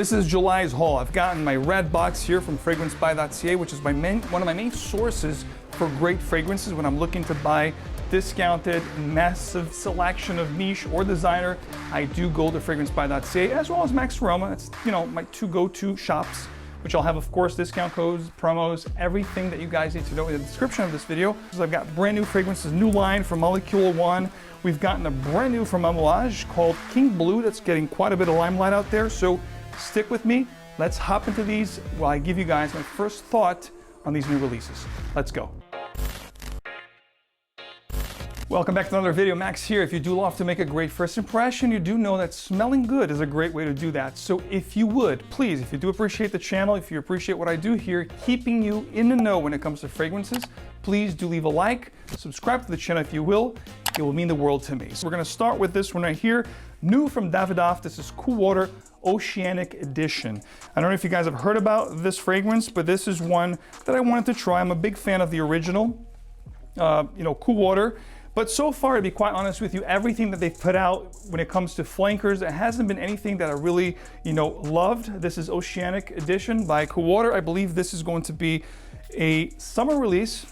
This is July's haul. I've gotten my red box here from 𝗏𝗏𝗏𝗏𝗏, which is one of my main sources for great fragrances when I'm looking to buy discounted, massive selection of niche or designer. I do go to 𝗏𝗏𝗏𝗏 as well as Max Aroma. It's, you know, my two go-to shops, which I'll have, of course, discount codes, promos, everything that you guys need to know in the description of this video. So I've got brand new fragrances, new line from Malaki 1. We've gotten a brand new from 𝗏𝗏𝗏𝗏 called King Blue that's getting quite a bit of limelight out there. So stick with me. Let's hop into these while I give you guys my first thought on these new releases. Let's go. Welcome back to another video. Max here. If you do love to make a great first impression, you do know that smelling good is a great way to do that. So if you would, please, if you do appreciate the channel, if you appreciate what I do here, keeping you in the know when it comes to fragrances, please do leave a like, subscribe to the channel if you will. It will mean the world to me. So we're going to start with this one right here. New from Davidoff. This is Cool Water Oceanic Edition. I don't know if you guys have heard about this fragrance, but this is one that I wanted to try. I'm a big fan of the original, Cool Water. But so far, to be quite honest with you, everything that they've put out when it comes to flankers, there hasn't been anything that I really, loved. This is Oceanic Edition by Cool Water. I believe this is going to be a summer release.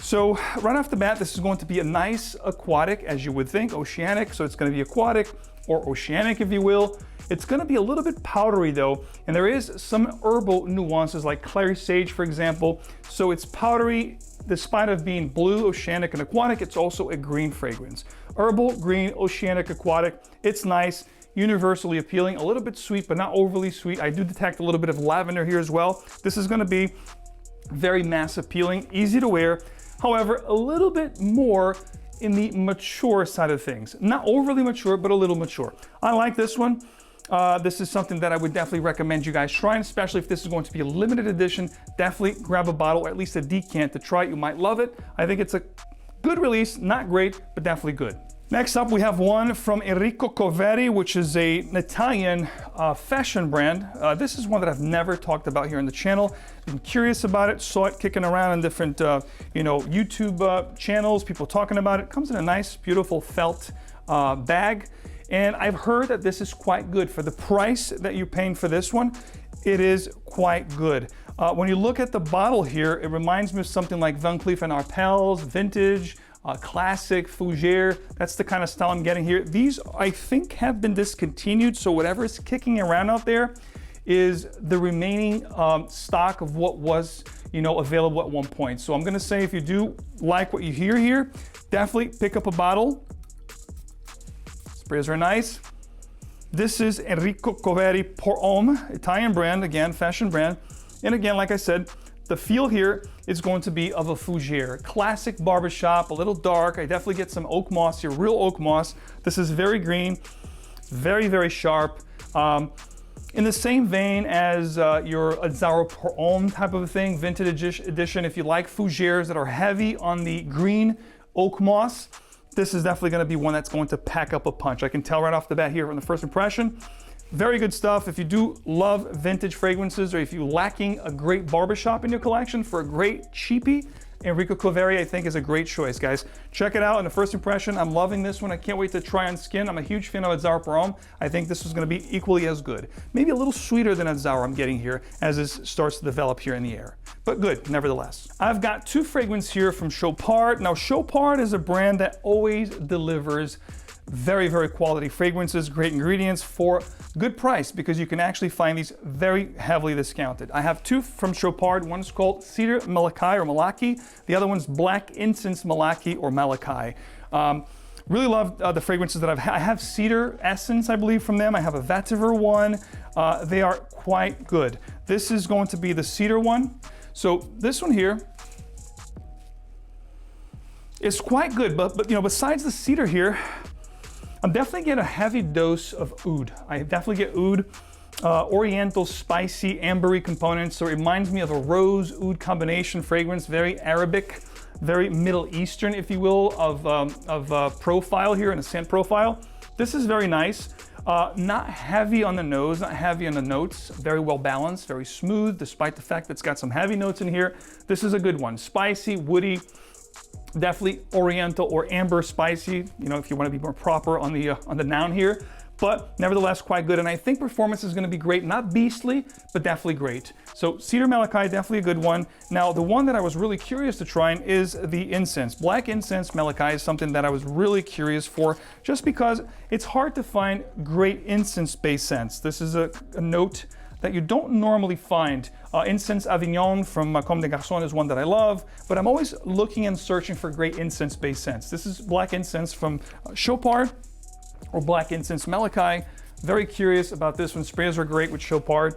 So right off the bat, this is going to be a nice aquatic, as you would think, oceanic. So it's going to be aquatic or oceanic, if you will. It's going to be a little bit powdery though, and there is some herbal nuances like clary sage, for example. So it's powdery, despite of being blue, oceanic, and aquatic. It's also a green fragrance. Herbal, green, oceanic, aquatic. It's nice, universally appealing, a little bit sweet, but not overly sweet. I do detect a little bit of lavender here as well. This is going to be very mass appealing, easy to wear. However, a little bit more in the mature side of things. Not overly mature, but a little mature. I like this one. This is something that I would definitely recommend you guys trying, especially if this is going to be a limited edition. Definitely grab a bottle or at least a decant to try it. You might love it. I think it's a good release, not great, but definitely good. Next up, we have one from 𝗏𝗏𝗏𝗏𝗏, which is an Italian fashion brand. This is one that I've never talked about here on the channel. Been curious about it, saw it kicking around in different, YouTube channels, people talking about it. Comes in a nice, beautiful felt bag. And I've heard that this is quite good. For the price that you're paying for this one, it is quite good. When you look at the bottle here, it reminds me of something like 𝗏𝗏𝗏𝗏𝗏𝗏's vintage, classic, fougere. That's the kind of style I'm getting here. These, I think, have been discontinued. So whatever is kicking around out there is the remaining stock of what was, available at one point. So I'm gonna say, if you do like what you hear here, definitely pick up a bottle. Sprays are nice. This is 𝗏𝗏𝗏𝗏𝗏𝗏𝗏𝗏, Italian brand, again, fashion brand. And again, like I said, the feel here is going to be of a fougere. Classic barbershop, a little dark. I definitely get some oak moss here, real oak moss. This is very green, very, very sharp. In the same vein as your 𝗟𝗶𝗏𝗏𝗏𝗏 type of a thing, vintage edition. If you like fougeres that are heavy on the green oak moss, this is definitely going to be one that's going to pack up a punch. I can tell right off the bat here from the first impression. Very good stuff. If you do love vintage fragrances, or if you're lacking a great barbershop in your collection for a great cheapie, 𝗏𝗏𝗏𝗏𝗏𝗏, I think is a great choice, guys. Check it out. In the first impression, I'm loving this one. I can't wait to try on skin. I'm a huge fan of 𝗟𝗶𝗏𝗏𝗏𝗏. I think this is going to be equally as good. Maybe a little sweeter than 𝗟𝗏 I'm getting here as this starts to develop here in the air. But good, nevertheless. I've got two fragrances here from Chopard. Now, Chopard is a brand that always delivers very, very quality fragrances, great ingredients for good price, because you can actually find these very heavily discounted. I have two from Chopard. One is called Cedar Malaki or Malaki. The other one's Black Incense Malaki or Malaki. Really love the fragrances that I have Cedar Essence, I believe, from them. I have a vetiver one. They are quite good. This is going to be the Cedar one. So this one here is quite good, but besides the cedar here, I'm definitely getting a heavy dose of oud. I definitely get oud, oriental, spicy, ambery components. So it reminds me of a rose oud combination fragrance, very Arabic, very Middle Eastern, if you will, of profile here in a scent profile. This is very nice. Not heavy on the nose, not heavy on the notes. Very well balanced, very smooth, despite the fact that it's got some heavy notes in here. This is a good one. Spicy, woody, definitely oriental or amber spicy, if you want to be more proper on the noun here. but nevertheless quite good. And I think performance is going to be great, not beastly, but definitely great. So Cedar Malaki, definitely a good one. Now, the one that I was really curious to try is the incense. Black incense Malaki is something that I was really curious for, just because it's hard to find great incense-based scents. This is a note that you don't normally find. Incense Avignon from Comme des Garçons is one that I love, but I'm always looking and searching for great incense-based scents. This is black incense from Chopard, or black incense Malaki. Very curious about this one. Sprays are great with Chopard.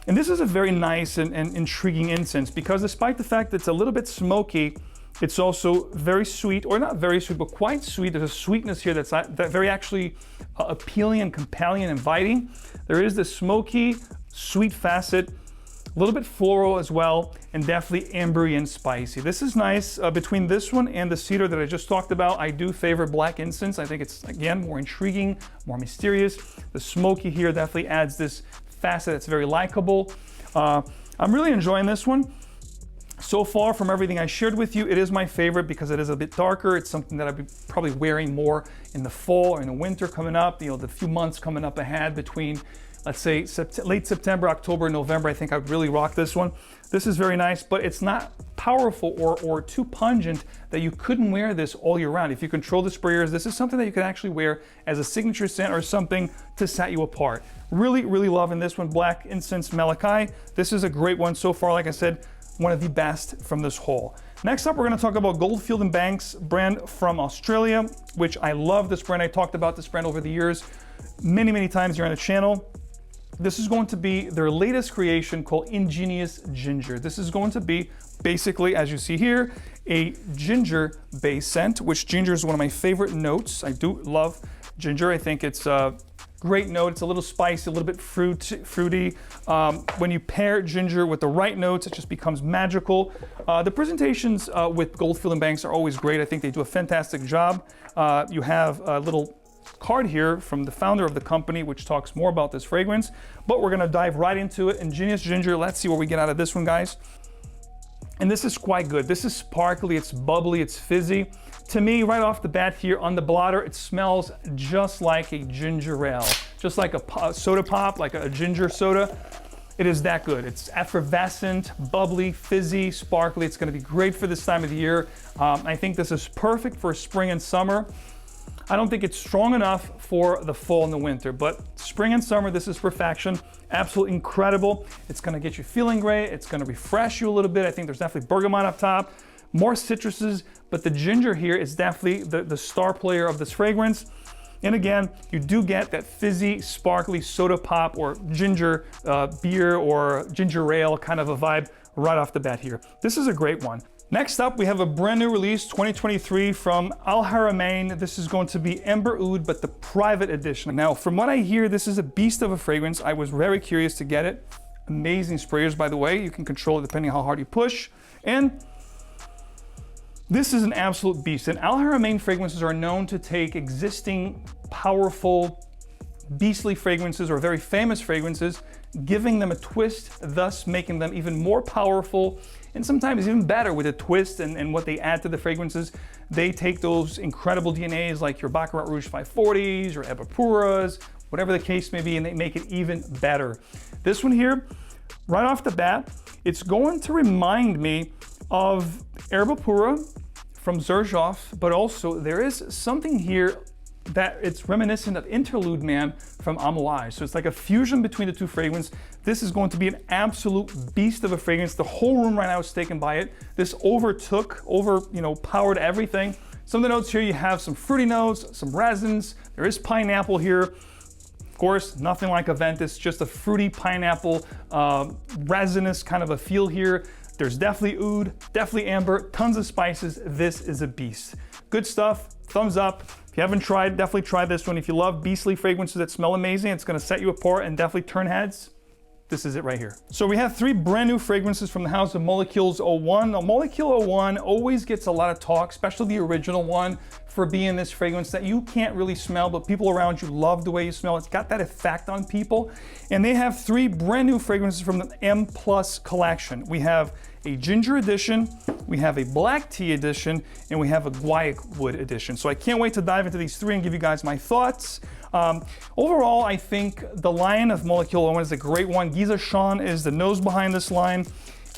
And this is a very nice and intriguing incense, because despite the fact that it's a little bit smoky, it's also very sweet, or not very sweet, but quite sweet. There's a sweetness here that's very actually appealing and compelling and inviting. There is this smoky, sweet facet, a little bit floral as well, and definitely ambery and spicy. This is nice. Between this one and the cedar that I just talked about, I do favor black incense. I think it's, again, more intriguing, more mysterious. The smoky here definitely adds this facet that's very likable. I'm really enjoying this one. So far, from everything I shared with you, it is my favorite because it is a bit darker. It's something that I'll be probably wearing more in the fall or in the winter coming up. You know, the few months coming up ahead between, let's say, late September, October, November. I think I'd really rock this one. This is very nice, but it's not powerful or too pungent that you couldn't wear this all year round. If you control the sprayers, this is something that you can actually wear as a signature scent or something to set you apart. Really, really loving this one, Black Incense Malaki. This is a great one so far. Like I said, one of the best from this haul. Next up, we're going to talk about Goldfield & Banks brand from Australia, which I love this brand. I talked about this brand over the years many times here on the channel. This is going to be their latest creation called Ingenious Ginger. This is going to be basically, as you see here, a ginger-based scent, which ginger is one of my favorite notes. I do love ginger. I think it's a great note. It's a little spicy, a little bit fruity. When you pair ginger with the right notes, it just becomes magical. The presentations with Goldfield & Banks are always great. I think they do a fantastic job. You have a little card here from the founder of the company, which talks more about this fragrance, but we're gonna dive right into it. Ingenious Ginger, let's see what we get out of this one, guys. And this is quite good. This is sparkly, it's bubbly, it's fizzy. To me, right off the bat here on the blotter, it smells just like a ginger ale, just like a soda pop, like a ginger soda. It is that good. It's effervescent, bubbly, fizzy, sparkly. It's gonna be great for this time of the year. I think this is perfect for spring and summer. I don't think it's strong enough for the fall and the winter, but spring and summer, this is perfection. Absolutely incredible. It's gonna get you feeling great. It's gonna refresh you a little bit. I think there's definitely bergamot up top, more citruses, but the ginger here is definitely the star player of this fragrance. And again, you do get that fizzy, sparkly soda pop or ginger beer or ginger ale kind of a vibe right off the bat here. This is a great one. Next up, we have a brand new release, 2023 from Al Haramain. This is going to be Amber Oud, but the private edition. Now, from what I hear, this is a beast of a fragrance. I was very curious to get it. Amazing sprayers, by the way. You can control it depending on how hard you push. And this is an absolute beast. And Al Haramain fragrances are known to take existing, powerful, beastly fragrances or very famous fragrances, giving them a twist, thus making them even more powerful and sometimes even better with a twist and what they add to the fragrances. They take those incredible DNAs like your Baccarat Rouge 540s or 𝗵𝗵𝗆, whatever the case may be, and they make it even better. This one here, right off the bat, it's going to remind me of 𝗵𝗵𝗆 from Davidoff, but also there is something here that it's reminiscent of Interlude Man from 𝗂𝗏. So it's like a fusion between the two fragrances. This is going to be an absolute beast of a fragrance. The whole room right now is taken by it. This powered everything. Some of the notes here, you have some fruity notes, some resins. There is pineapple here. Of course, nothing like Aventus, just a fruity pineapple, resinous kind of a feel here. There's definitely oud, definitely amber, tons of spices. This is a beast. Good stuff, thumbs up. If you haven't tried, definitely try this one. If you love beastly fragrances that smell amazing, it's gonna set you apart and definitely turn heads. This is it right here. So we have 3 brand new fragrances from the house of Molecules 01. Now, Molecule 01 always gets a lot of talk, especially the original one, for being this fragrance that you can't really smell, but people around you love the way you smell. It's got that effect on people. And they have 3 brand new fragrances from the M Plus collection. We have a ginger edition, we have a black tea edition, and we have a 𝗏𝗏𝗺𝗏 edition. So I can't wait to dive into these three and give you guys my thoughts. Overall, I think the line of Molecule 1 is a great one. 𝗬𝗁 is the nose behind this line.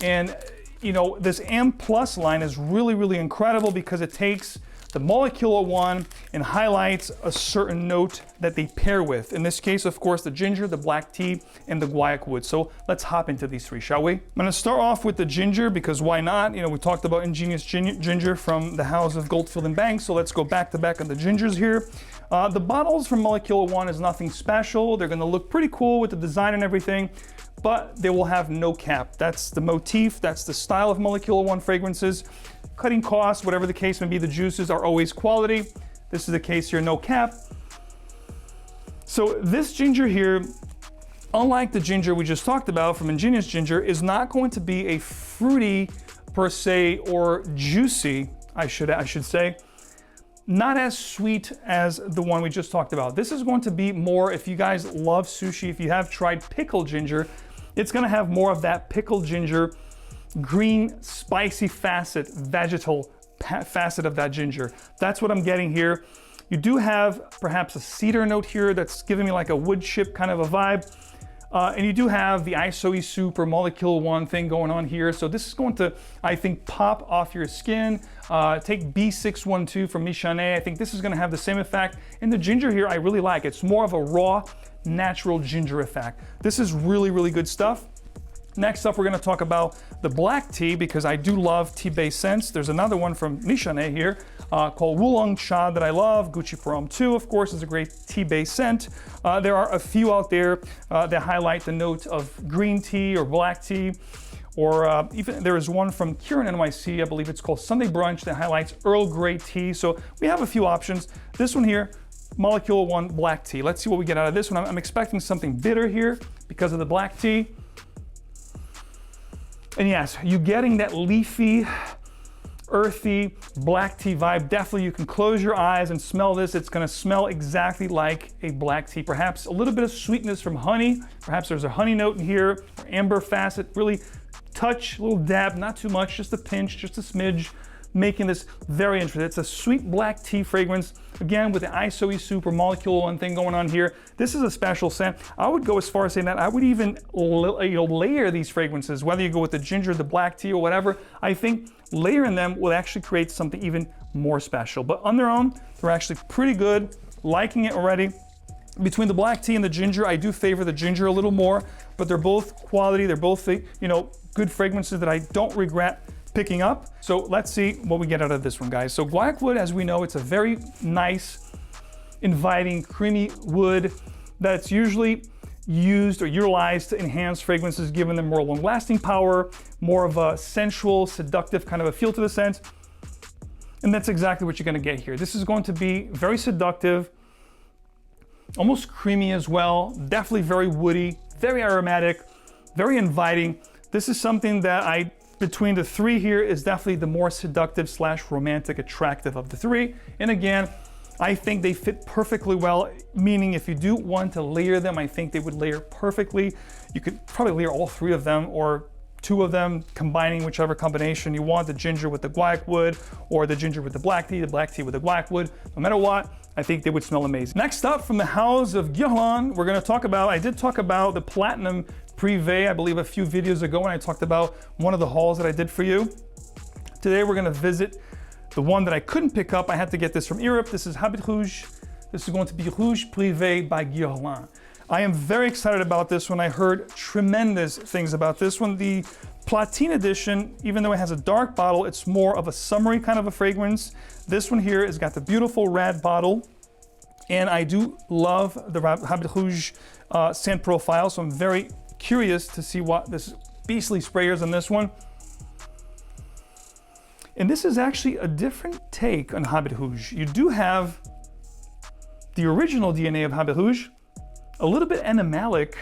And you know, this AM Plus line is really, really incredible because it takes the Molecule 1 and highlights a certain note that they pair with. In this case, of course, the ginger, the black tea, and the 𝗏𝗏𝗺𝗏. So let's hop into these three, shall we? I'm gonna start off with the ginger because why not? You know, we talked about Ingenious Ginger from the house of 𝗏𝗏𝗀𝗀𝗀𝗀, so let's go back to back on the gingers here. The bottles from Molecule 1 is nothing special. They're gonna look pretty cool with the design and everything, but they will have no cap. That's the motif, that's the style of Molecule 1 fragrances. Cutting costs, whatever the case may be, the juices are always quality. This is the case here, no cap. So this ginger here, unlike the ginger we just talked about from Ingenious Ginger, is not going to be a fruity per se or juicy, I should say. Not as sweet as the one we just talked about. This is going to be more, if you guys love sushi, if you have tried pickled ginger, it's gonna have more of that pickled ginger, green, spicy facet, vegetal facet of that ginger. That's what I'm getting here. You do have perhaps a cedar note here that's giving me like a wood chip kind of a vibe. And you do have the ISO soup or Molecule 1 thing going on here. So this is going to, I think, pop off your skin. Take B612 from Michane. I think this is gonna have the same effect. And the ginger here, I really like. It's more of a raw, natural ginger effect. This is really, really good stuff. Next up, we're gonna talk about the black tea because I do love tea-based scents. There's another one from Michane here called Oolong Cha that I love. 𝗂𝗵𝗄𝗃 is, of course, is a great tea-based scent. There are a few out there that highlight the note of green tea or black tea, or even there is one from Kirin NYC, I believe it's called Sunday Brunch, that highlights Earl Grey tea. So we have a few options. This one here, Molecule 1 black tea. Let's see what we get out of this one. I'm expecting something bitter here because of the black tea. And yes, you're getting that leafy, earthy, black tea vibe. Definitely you can close your eyes and smell this. It's gonna smell exactly like a black tea. Perhaps a little bit of sweetness from honey. Perhaps there's a honey note in here, or amber facet. Really touch, a little dab, not too much, just a pinch, just a smidge, making this very interesting. It's a sweet black tea fragrance, again, with the ISO soup or Molecule 1 thing going on here. This is a special scent. I would go as far as saying that I would even layer these fragrances, whether you go with the ginger, the black tea, or whatever. I think layering them will actually create something even more special. But on their own, they're actually pretty good. Liking it already. Between the black tea and the ginger, I do favor the ginger a little more, but they're both quality. They're both, you know, good fragrances that I don't regret picking up. So let's see what we get out of this one, guys. So 𝗏𝗏𝗺𝗏, as we know, it's a very nice, inviting, creamy wood that's usually used or utilized to enhance fragrances, giving them more long-lasting power, more of a sensual, seductive kind of a feel to the scent. And that's exactly what you're gonna get here. This is going to be very seductive, almost creamy as well, definitely very woody, very aromatic, very inviting. This is something that between the three here is definitely the more seductive / romantic attractive of the three. And again, I think they fit perfectly well, meaning if you do want to layer them, I think they would layer perfectly. You could probably layer all three of them or two of them, combining whichever combination you want, the ginger with the 𝗏𝗏𝗺𝗏 or the ginger with the black tea with the 𝗏𝗏𝗺𝗏. No matter what, I think they would smell amazing. Next up, from the house of 𝗬𝗁, we're gonna talk about, I did talk about the Platinum Privé, I believe a few videos ago when I talked about one of the hauls that I did for you. Today we're gonna visit the one that I couldn't pick up. I had to get this from Europe. This is Habit Rouge. This is going to be Rouge Privé by 𝗬𝗁. I am very excited about this one. I heard tremendous things about this one. The Platine edition, even though it has a dark bottle, it's more of a summery kind of a fragrance. This one here has got the beautiful red bottle. And I do love the Habit Rouge scent profile, so I'm very curious to see what this beastly spray is on this one. And this is actually a different take on Habit Rouge. You do have the original DNA of Habit Rouge, a little bit animalic,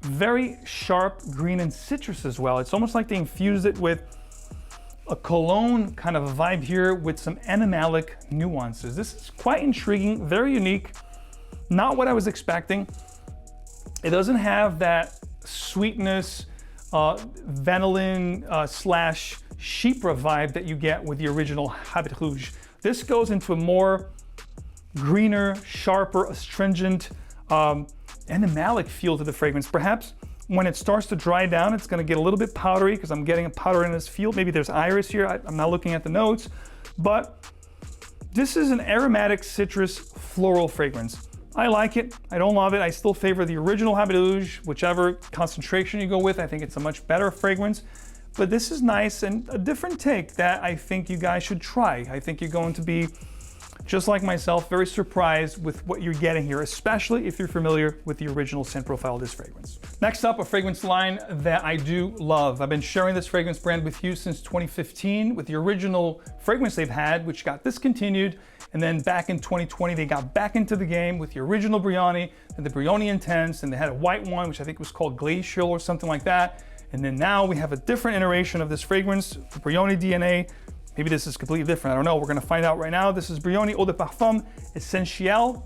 very sharp green and citrus as well. It's almost like they infused it with a cologne kind of a vibe here with some animalic nuances. This is quite intriguing, very unique, not what I was expecting. It doesn't have that sweetness, vanillin / 𝗕𝗃𝗄𝗵𝗲 that you get with the original Habit Rouge. This goes into a more greener, sharper, astringent, animalic feel to the fragrance. Perhaps when it starts to dry down, it's gonna get a little bit powdery because I'm getting a powder in this feel. Maybe there's iris here, I'm not looking at the notes, but this is an aromatic citrus floral fragrance. I like it, I don't love it. I still favor the original Habit Rouge, whichever concentration you go with. I think it's a much better fragrance, but this is nice and a different take that I think you guys should try. I think you're going to be, just like myself, very surprised with what you're getting here, especially if you're familiar with the original scent profile of this fragrance. Next up, a fragrance line that I do love. I've been sharing this fragrance brand with you since 2015 with the original fragrance they've had, which got discontinued. And then back in 2020, they got back into the game with the original Brioni and the Brioni Intense, and they had a white one, which I think was called Glacial or something like that. And then now we have a different iteration of this fragrance, the Brioni DNA. Maybe this is completely different, I don't know. We're gonna find out right now. This is Brioni Eau de Parfum Essentiel,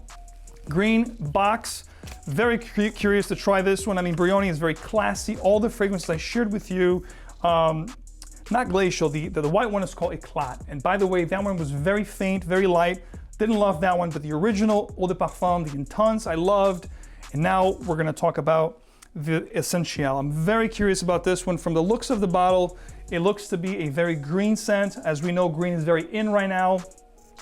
green box. Very curious to try this one. I mean, Brioni is very classy. All the fragrances I shared with you, not Glacial, the white one is called 𝗂𝗃𝗄𝗏. And by the way, that one was very faint, very light. Didn't love that one, but the original Eau de Parfum, the Intense, I loved. And now we're gonna talk about the Essentiel. I'm very curious about this one. From the looks of the bottle, it looks to be a very green scent. As we know, green is very in right now.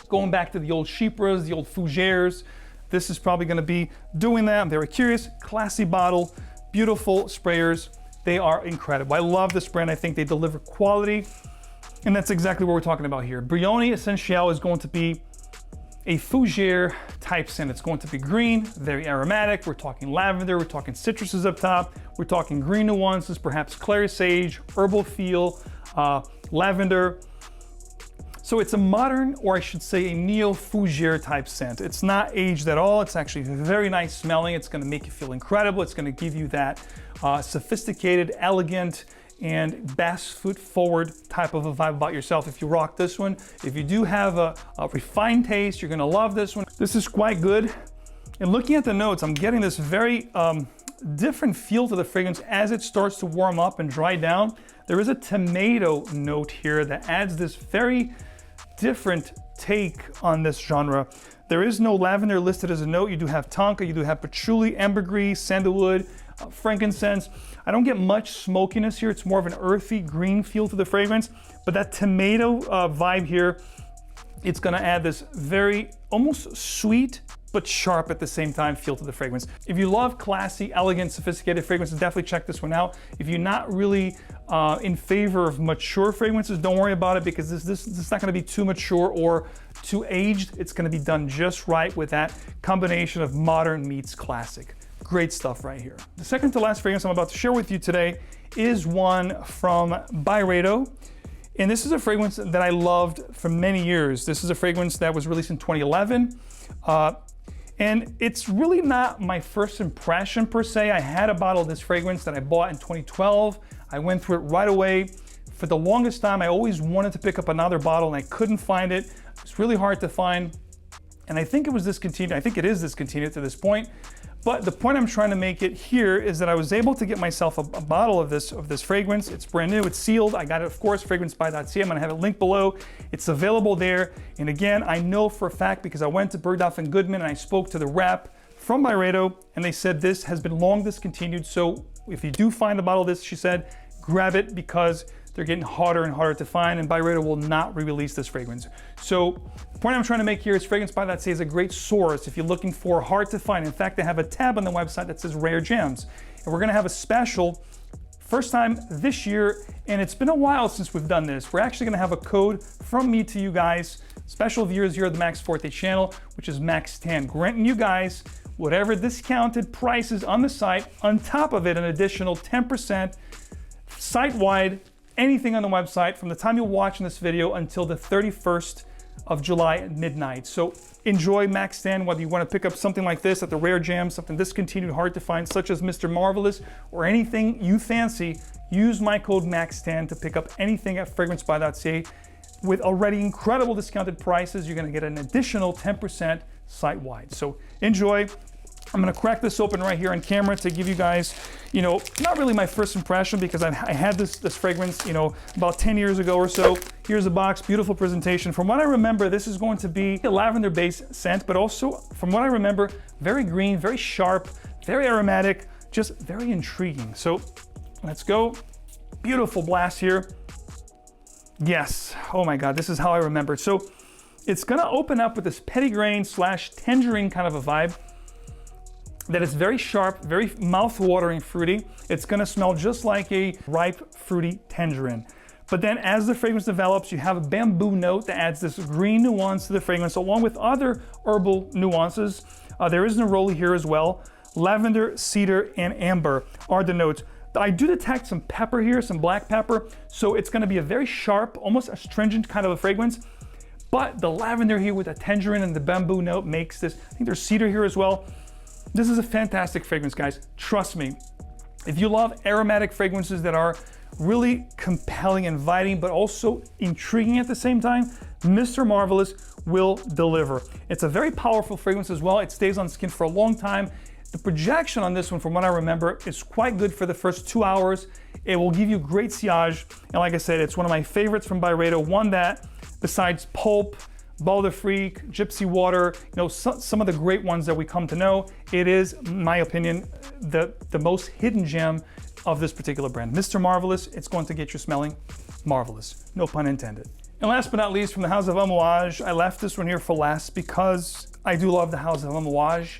Going back to the old 𝗕𝗃𝗄𝗄s, the old fougères, this is probably gonna be doing that. I'm very curious. Classy bottle, beautiful sprayers. They are incredible. I love this brand. I think they deliver quality, and that's exactly what we're talking about here. Brioni Essentiel is going to be a fougère type scent. It's going to be green, very aromatic. We're talking lavender, we're talking citruses up top, we're talking green nuances, perhaps clary sage, herbal feel, lavender. So it's a modern, or I should say a neo-fougère type scent. It's not aged at all. It's actually very nice smelling. It's gonna make you feel incredible. It's gonna give you that sophisticated, elegant, and best foot forward type of a vibe about yourself if you rock this one. If you do have a refined taste, you're gonna love this one. This is quite good. And looking at the notes, I'm getting this very different feel to the fragrance as it starts to warm up and dry down. There is a tomato note here that adds this very different take on this genre. There is no lavender listed as a note. You do have tonka, you do have patchouli, ambergris, sandalwood, frankincense. I don't get much smokiness here. It's more of an earthy green feel to the fragrance, but that tomato vibe here, it's gonna add this very almost sweet but sharp at the same time feel to the fragrance. If you love classy, elegant, sophisticated fragrances, definitely check this one out. If you're not really in favor of mature fragrances, don't worry about it, because this is not gonna be too mature or too aged. It's gonna be done just right with that combination of modern meets classic. Great stuff right here. The second to last fragrance I'm about to share with you today is one from Byredo. And this is a fragrance that I loved for many years. This is a fragrance that was released in 2011. And it's really not my first impression per se. I had a bottle of this fragrance that I bought in 2012. I went through it right away. For the longest time, I always wanted to pick up another bottle and I couldn't find it. It's really hard to find. And I think it was discontinued. I think it is discontinued to this point. But the point I'm trying to make it here is that I was able to get myself a bottle of this fragrance. It's brand new, it's sealed. I got it, of course, fragranceby.ca. I'm gonna have it linked below. It's available there. And again, I know for a fact because I went to Bergdorf and Goodman and I spoke to the rep from Byredo, and they said this has been long discontinued. So if you do find a bottle of this, she said, grab it because they're getting harder and harder to find, and Byredo will not re-release this fragrance. So the point I'm trying to make here is fragranceby.ca is a great source if you're looking for hard to find. In fact, they have a tab on the website that says rare gems. And we're gonna have a special, first time this year, and it's been a while since we've done this. We're actually gonna have a code from me to you guys, special viewers here at the Max Forte channel, which is Max10, granting you guys whatever discounted prices on the site, on top of it, an additional 10% site-wide, anything on the website from the time you're watching this video until the 31st of July at midnight. So enjoy Max10, whether you want to pick up something like this at the Rare Jam, something discontinued, hard to find, such as Mr. Marvelous, or anything you fancy, use my code Max10 to pick up anything at fragranceby.ca. With already incredible discounted prices, you're going to get an additional 10% site-wide. So enjoy. I'm gonna crack this open right here on camera to give you guys, you know, not really my first impression because I had this fragrance, you know, about 10 years ago or so. Here's the box, beautiful presentation. From what I remember, this is going to be a lavender-based scent, but also, from what I remember, very green, very sharp, very aromatic, just very intriguing. So let's go. Beautiful blast here. Yes, oh my God, this is how I remember it. So it's gonna open up with this petitgrain / tangerine kind of a vibe that is very sharp, very mouth-watering fruity. It's gonna smell just like a ripe, fruity tangerine. But then as the fragrance develops, you have a bamboo note that adds this green nuance to the fragrance, along with other herbal nuances. There is neroli here as well. Lavender, cedar, and amber are the notes. I do detect some pepper here, some black pepper, so it's gonna be a very sharp, almost astringent kind of a fragrance. But the lavender here with the tangerine and the bamboo note makes this, I think there's cedar here as well. This is a fantastic fragrance, guys. Trust me. If you love aromatic fragrances that are really compelling, inviting, but also intriguing at the same time, Mr. Marvelous will deliver. It's a very powerful fragrance as well. It stays on skin for a long time. The projection on this one, from what I remember, is quite good for the first 2 hours. It will give you great sillage. And like I said, it's one of my favorites from Byredo. One that, besides Pulp, 𝗏𝗏 𝗏𝗏, Gypsy Water, you know, some of the great ones that we come to know, it is, in my opinion, the most hidden gem of this particular brand. Mr. Marvelous, it's going to get you smelling marvelous. No pun intended. And last but not least, from the House of 𝗚𝗏𝗏, I left this one here for last because I do love the House of 𝗚𝗏𝗏.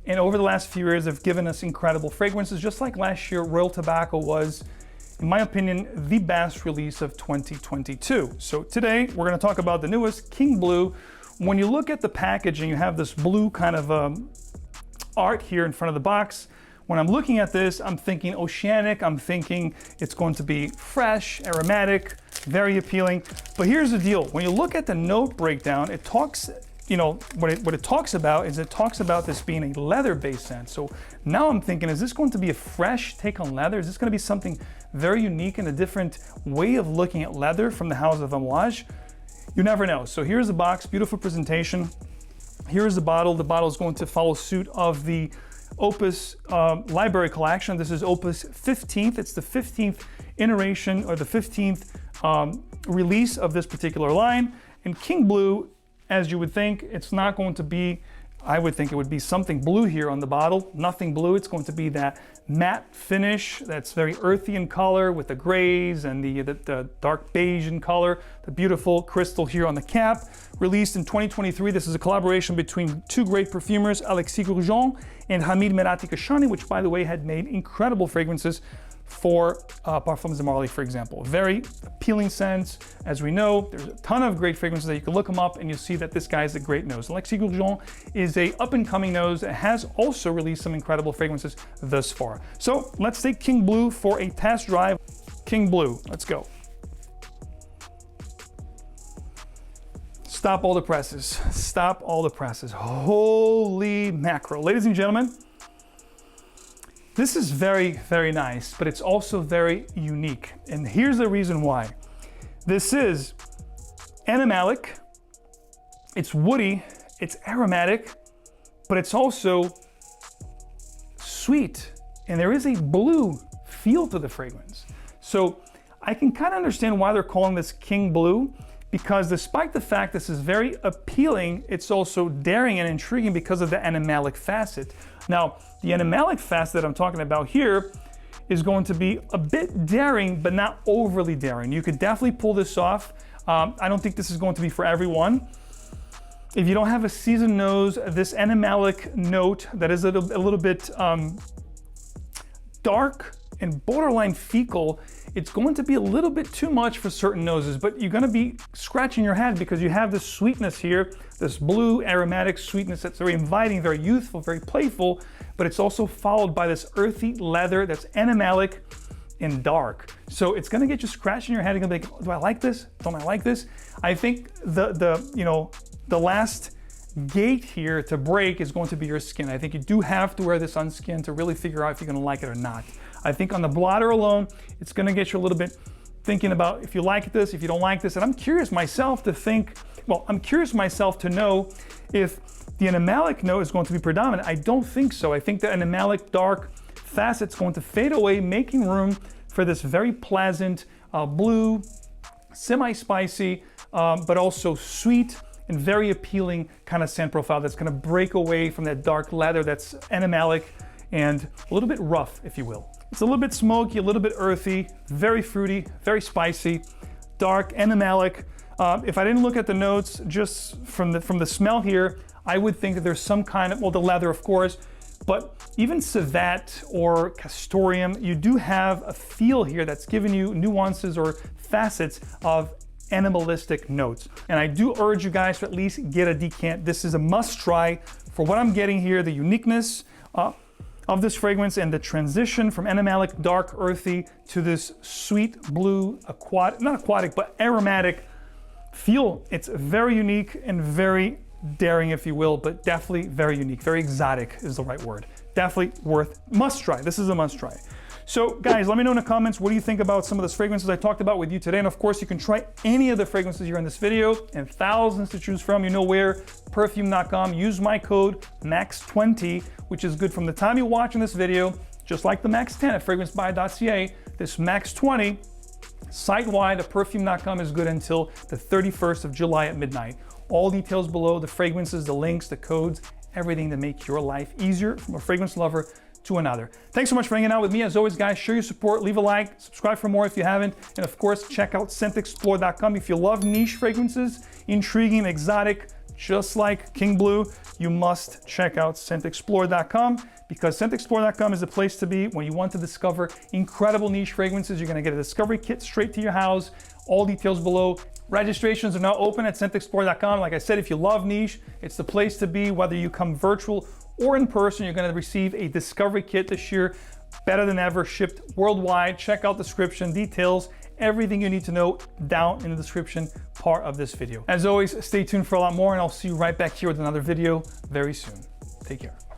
And over the last few years, they've given us incredible fragrances, just like last year, Royal Tobacco was, in my opinion, the best release of 2022. So today, we're gonna talk about the newest, King Blue. When you look at the packaging, you have this blue kind of art here in front of the box. When I'm looking at this, I'm thinking Oceanic, I'm thinking it's going to be fresh, aromatic, very appealing. But here's the deal, when you look at the note breakdown, it talks, you know, what it talks about is it talks about this being a leather-based scent. So now I'm thinking, is this going to be a fresh take on leather? Is this going to be something very unique and a different way of looking at leather from the House of 𝗚𝗏𝗏? You never know. So here's the box, beautiful presentation. Here's the bottle. The bottle is going to follow suit of the Opus library collection. This is Opus 15th. It's the 15th iteration, or the 15th release of this particular line. And King Blue, as you would think, it's not going to be, I would think it would be something blue here on the bottle. Nothing blue. It's going to be that matte finish that's very earthy in color with the grays and the dark beige in color. The beautiful crystal here on the cap. Released in 2023. This is a collaboration between two great perfumers, Alexis Gourjon and Hamid Merati Kashani, which, by the way, had made incredible fragrances for Parfums de Marly, for example. Very appealing scents. As we know, there's a ton of great fragrances that you can look them up and you'll see that this guy has a great nose. Alexis Gourjon is a up-and-coming nose that has also released some incredible fragrances thus far. So let's take King Blue for a test drive. King Blue, let's go. Stop all the presses. Stop all the presses. Holy mackerel. Ladies and gentlemen, this is very, very nice, but it's also very unique. And here's the reason why. This is animalic, it's woody, it's aromatic, but it's also sweet. And there is a blue feel to the fragrance. So I can kind of understand why they're calling this King Blue, because despite the fact this is very appealing, it's also daring and intriguing because of the animalic facet. Now, the animalic facet that I'm talking about here is going to be a bit daring, but not overly daring. You could definitely pull this off. I don't think this is going to be for everyone. If you don't have a seasoned nose, this animalic note that is a little bit dark and borderline fecal, it's going to be a little bit too much for certain noses, but you're gonna be scratching your head because you have this sweetness here, this blue aromatic sweetness that's very inviting, very youthful, very playful, but it's also followed by this earthy leather that's animalic and dark. So it's gonna get you scratching your head and gonna be like, do I like this? Don't I like this? I think the last gate here to break is going to be your skin. I think you do have to wear this on skin to really figure out if you're gonna like it or not. I think on the blotter alone, it's gonna get you a little bit thinking about if you like this, if you don't like this. And I'm curious myself to know if the animalic note is going to be predominant. I don't think so. I think the animalic dark facet's going to fade away, making room for this very pleasant blue, semi-spicy, but also sweet and very appealing kind of scent profile that's going to break away from that dark leather that's animalic and a little bit rough, if you will. It's a little bit smoky, a little bit earthy, very fruity, very spicy, dark, animalic. If I didn't look at the notes just from the smell here, I would think that there's some kind of, well, the leather, of course, but even civet or castoreum, you do have a feel here that's giving you nuances or facets of animalistic notes. And I do urge you guys to at least get a decant. This is a must try for what I'm getting here, the uniqueness of this fragrance and the transition from animalic, dark, earthy to this sweet blue, not aquatic, but aromatic feel. It's very unique and very daring, if you will, but definitely very unique. Very exotic is the right word. Definitely must try. This is a must try. So guys, let me know in the comments, what do you think about some of those fragrances I talked about with you today? And of course, you can try any of the fragrances here in this video, and thousands to choose from. You know where, perfume.com. Use my code MAX20, which is good from the time you're watching this video, just like the MAX10 at fragrancebuy.ca. This MAX20 site-wide at perfume.com is good until the 31st of July at midnight. All details below, the fragrances, the links, the codes, everything to make your life easier from a fragrance lover to another. Thanks so much for hanging out with me. As always, guys, show your support, leave a like, subscribe for more if you haven't, and of course, check out scentexplorer.com. If you love niche fragrances, intriguing, exotic, just like King Blue, you must check out scentexplorer.com, because scentexplorer.com is the place to be when you want to discover incredible niche fragrances. You're gonna get a discovery kit straight to your house. All details below. Registrations are now open at scentexplorer.com. Like I said, if you love niche, it's the place to be. Whether you come virtual or in person, you're gonna receive a discovery kit this year, better than ever, shipped worldwide. Check out the description, details, everything you need to know down in the description part of this video. As always, stay tuned for a lot more, and I'll see you right back here with another video very soon. Take care.